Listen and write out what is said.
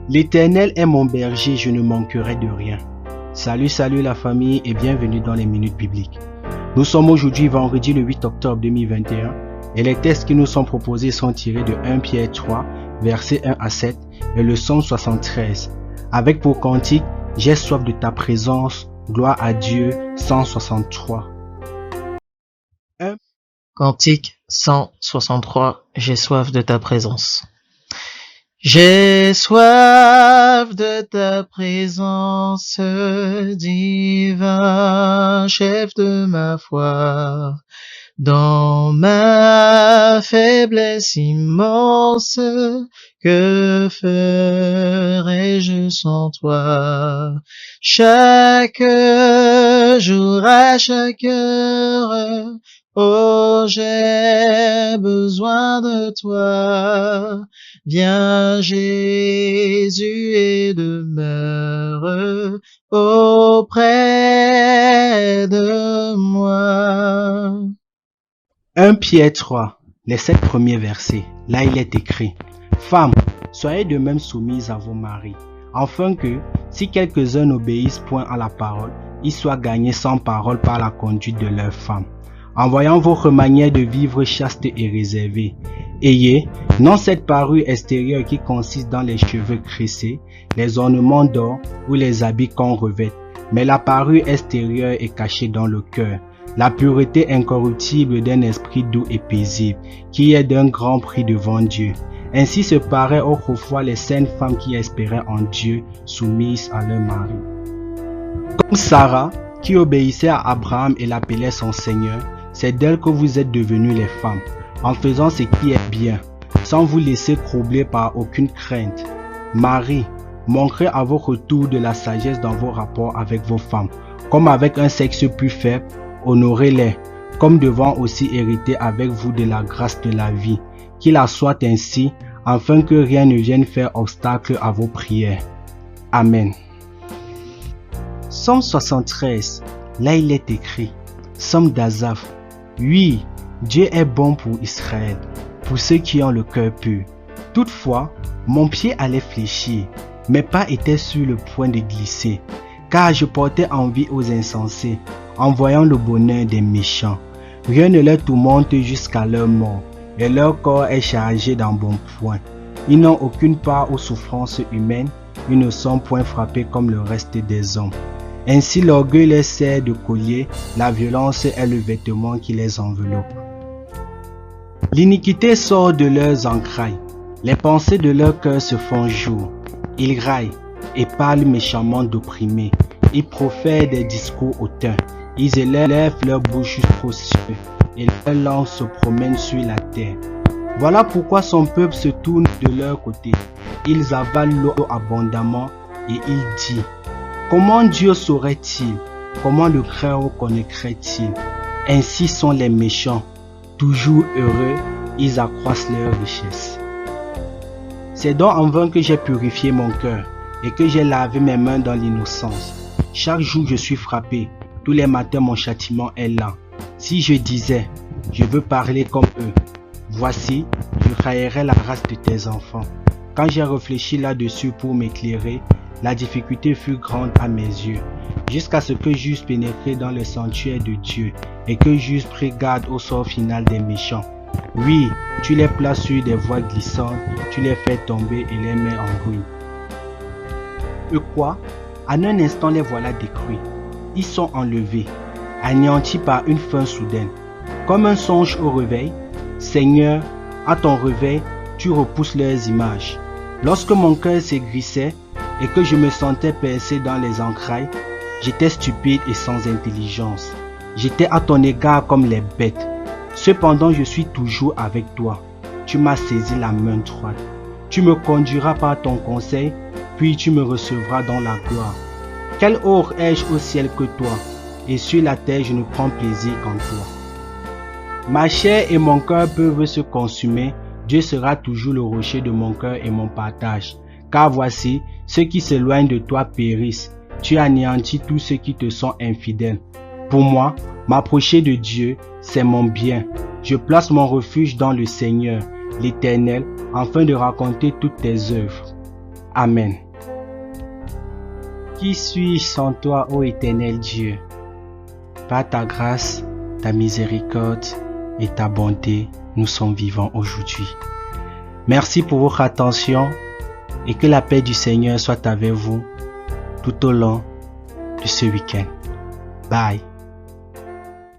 L'Éternel est mon berger, je ne manquerai de rien. Salut la famille et bienvenue dans les Minutes Bibliques. Nous sommes aujourd'hui vendredi le 8 octobre 2021 et les textes qui nous sont proposés sont tirés de 1 Pierre 3, versets 1 à 7 et le psaume 73. Avec pour cantique, j'ai soif de ta présence, gloire à Dieu, 163. Cantique 163, j'ai soif de ta présence. J'ai soif de ta présence, divin chef de ma foi. Dans ma faiblesse immense, que ferais-je sans toi? Chaque jour, à chaque heure, oh, j'ai besoin de toi. Viens Jésus et demeure auprès de moi. 1 Pierre 3, les 7 premiers versets. Là il est écrit: Femmes, soyez de même soumises à vos maris, afin que, si quelques-uns n'obéissent point à la parole, ils soient gagnés sans parole par la conduite de leurs femmes. En voyant votre manière de vivre chaste et réservée, ayez non cette parure extérieure qui consiste dans les cheveux cressés, les ornements d'or ou les habits qu'on revête, mais la parure extérieure est cachée dans le cœur, la pureté incorruptible d'un esprit doux et paisible, qui est d'un grand prix devant Dieu. Ainsi se paraient autrefois les saintes femmes qui espéraient en Dieu, soumises à leur mari. Comme Sarah, qui obéissait à Abraham et l'appelait son Seigneur, c'est d'elle que vous êtes devenues les femmes, en faisant ce qui est bien, sans vous laisser troubler par aucune crainte. Marie, montrez à votre tour de la sagesse dans vos rapports avec vos femmes, comme avec un sexe plus faible, honorez-les, comme devant aussi hériter avec vous de la grâce de la vie, qu'il en soit ainsi, afin que rien ne vienne faire obstacle à vos prières. Amen. Psaume 73, là il est écrit: Psaume d'Asaph. Oui, Dieu est bon pour Israël, pour ceux qui ont le cœur pur. Toutefois, mon pied allait fléchir, mes pas étaient sur le point de glisser, car je portais envie aux insensés, en voyant le bonheur des méchants. Rien ne leur tourmente jusqu'à leur mort, et leur corps est chargé d'embonpoint. Ils n'ont aucune part aux souffrances humaines, ils ne sont point frappés comme le reste des hommes. Ainsi l'orgueil les sert de collier, la violence est le vêtement qui les enveloppe. L'iniquité sort de leurs entrailles, les pensées de leur cœur se font jour. Ils raillent et parlent méchamment d'opprimés, ils profèrent des discours hautains, ils élèvent leur bouche jusqu'aux cieux, et leur langue se promène sur la terre. Voilà pourquoi son peuple se tourne de leur côté, ils avalent l'eau abondamment, et il dit: Comment Dieu saurait-il? Comment le Créateur connaîtrait-il? Ainsi sont les méchants, toujours heureux, ils accroissent leur richesse. C'est donc en vain que j'ai purifié mon cœur et que j'ai lavé mes mains dans l'innocence. Chaque jour je suis frappé, tous les matins mon châtiment est lent. Si je disais: je veux parler comme eux, voici, je raillerais la race de tes enfants. Quand j'ai réfléchi là-dessus pour m'éclairer, la difficulté fut grande à mes yeux, jusqu'à ce que j'eusse pénétré dans le sanctuaire de Dieu et que j'eusse pris garde au sort final des méchants. Oui, tu les places sur des voies glissantes, tu les fais tomber et les mets en ruine. Eux quoi? En un instant les voilà détruits. Ils sont enlevés, anéantis par une faim soudaine. Comme un songe au réveil, Seigneur, à ton réveil, tu repousses leurs images. Lorsque mon cœur s'aigrissait et que je me sentais percé dans les entrailles, j'étais stupide et sans intelligence. J'étais à ton égard comme les bêtes. Cependant, je suis toujours avec toi. Tu m'as saisi la main droite. Tu me conduiras par ton conseil, puis tu me recevras dans la gloire. Quel autre ai-je au ciel que toi? Et sur la terre, je ne prends plaisir qu'en toi. Ma chair et mon cœur peuvent se consumer. Dieu sera toujours le rocher de mon cœur et mon partage. Car voici, ceux qui s'éloignent de toi périssent. Tu anéantis tous ceux qui te sont infidèles. Pour moi, m'approcher de Dieu, c'est mon bien. Je place mon refuge dans le Seigneur, l'Éternel, afin de raconter toutes tes œuvres. Amen. Qui suis-je sans toi, ô éternel Dieu? Par ta grâce, ta miséricorde et ta bonté, nous sommes vivants aujourd'hui. Merci pour votre attention et que la paix du Seigneur soit avec vous tout au long de ce week-end. Bye.